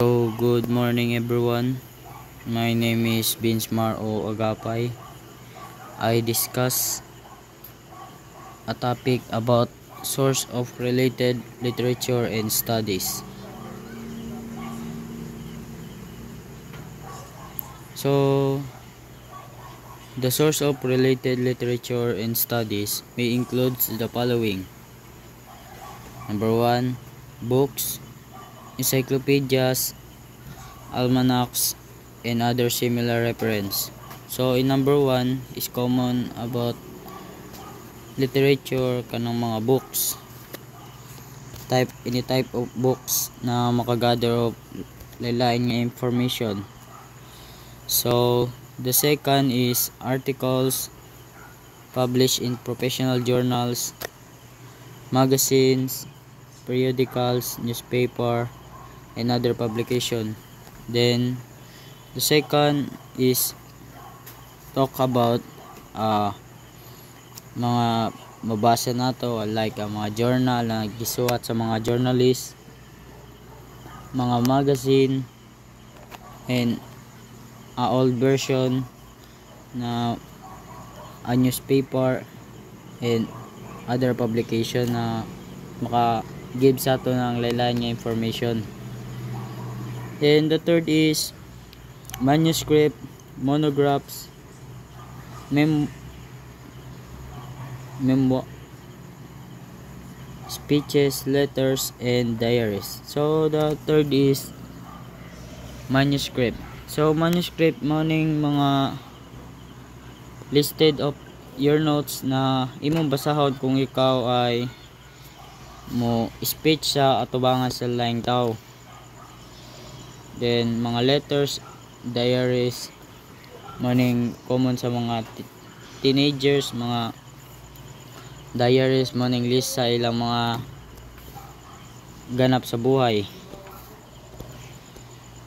So, good morning everyone. My name is Binsmar O. Agapay. I discuss a topic about source of related literature and studies. So, the source of related literature and studies may include the following. Number 1, books, encyclopedias, almanacs, and other similar reference. So, in number 1 is common about literature kanang mga books, any type of books na makagather of lain nga information. So the second is articles published in professional journals, magazines, periodicals, newspaper, and other publication. Then the second is talk about mga mabasa nato, like ang mga journal na gisuwat sa mga journalist, mga magazine, and a old version na a newspaper and other publication na maka-give sa ato ng lain nga information. And the third is manuscript, monographs, speeches, letters, and diaries. So the third is manuscript. So manuscript morning mga listed of your notes na imong basahon kung ikaw ay mo speech sa atubangan sa laing tao. Then mga letters, diaries, morning common sa mga teenagers, mga diaries morning list sa ilang mga ganap sa buhay.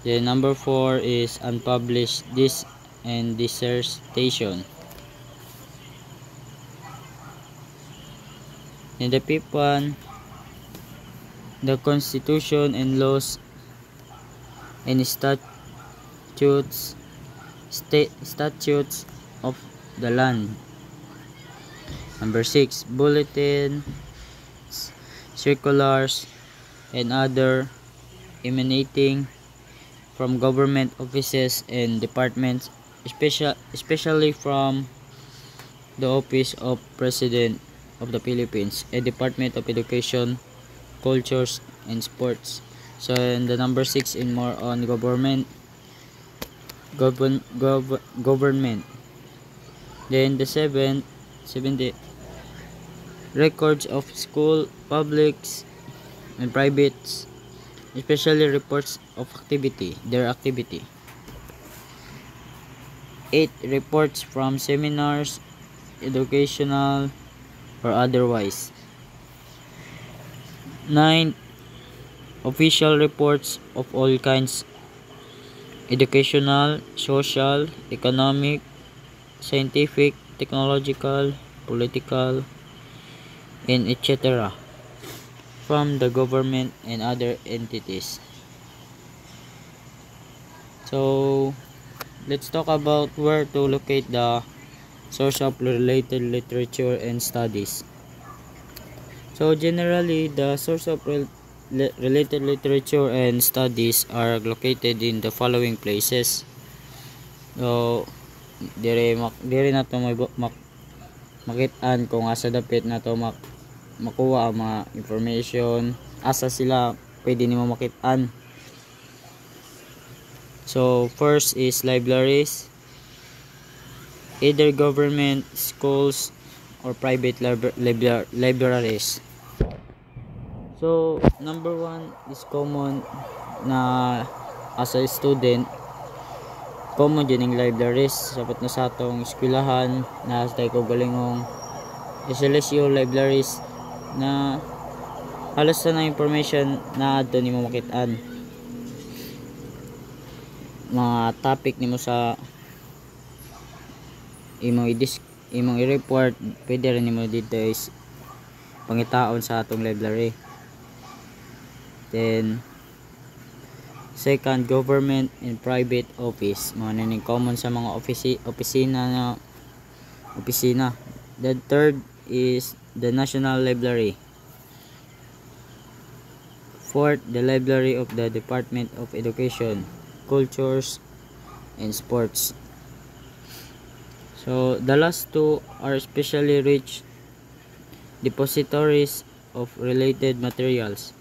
Then number 4 is unpublished and dissertation. And the fifth one, the constitution and laws and statutes of the land. Number 6, bulletins, circulars, and other emanating from government offices and departments, especially from the Office of President of the Philippines and Department of Education, Cultures, and Sports. So and the number 6 in more on government. Then the 70 records of school, publics, and privates, especially reports of their activity. 8 reports from seminars, educational or otherwise. 9 official reports of all kinds, educational, social, economic, scientific, technological, political, and etc. from the government and other entities. So let's talk about where to locate the source of related literature and studies. So generally, the source of related literature and studies are located in the following places. So dire na to makitaan kung asa dapit na to makuha ang mga information, asa sila pwede nimo makitaan. So first is libraries, either government, schools, or private libraries. So number 1 is common na as a student, common din yung libraries. Sapat na sa atong eskwelahan na tayo ko galingong SLSU libraries na halos na information na adto nimo makitaan, mga topic nimo sa imong i-report, pwede rin nimo dito is pangitaon sa atong library. Then Second, government and private office. Mga naning common sa mga opisina. The third is the National Library. Fourth, the library of the Department of Education, Cultures, and Sports. So the last two are especially rich depositories of related materials,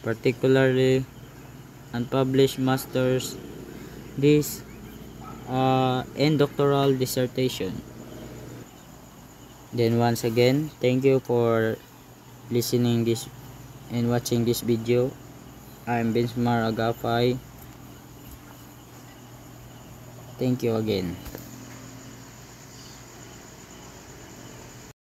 particularly unpublished masters, this and doctoral dissertation. Then once again, thank you for listening this and watching this video. I'm Bensmar Agafay. Thank you again.